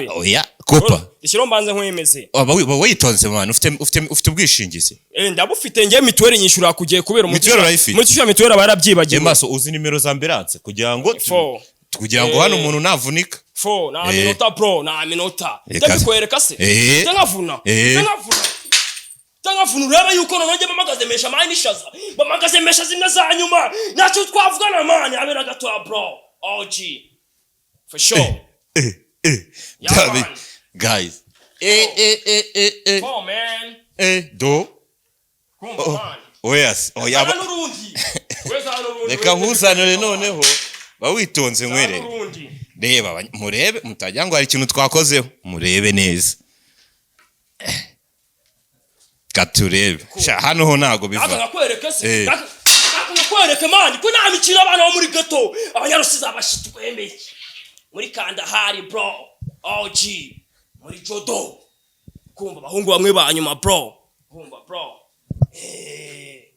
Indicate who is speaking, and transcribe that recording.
Speaker 1: we
Speaker 2: oya kopa
Speaker 1: ishyiro mbanze nkwemeze
Speaker 2: witonze mwana ufite ubwishingizi
Speaker 1: ndabufite ngiye mituweli nyishura kugiye kubera
Speaker 2: umutisha
Speaker 1: mituweli barabyibagiye
Speaker 2: maso uzi nimero za ambulance kugira ngo hano umuntu navunika
Speaker 1: na minota bro na minota ndabikwereka se ndangavuna ureba yuko nonge bamagazemesha mani nishaza bamagazemesha zimwe za nyuma nacyo twavugana mani abera gato bro OG for sure
Speaker 2: guys
Speaker 1: oh man
Speaker 2: do yes yaba reka nkusanire noneho bawitonze nkwere reba murebe mutajya ngo hari ikintu twakozeho murebe neza katurebe hano ho nago biva
Speaker 1: akakwereka se akakwereka mani ko nta mikino abana bo muri gato abanyarusiza abashitwemeye muri Kandahari bro OG muri Jodo kumva bahungu bamwe ba nyuma bro kumva bro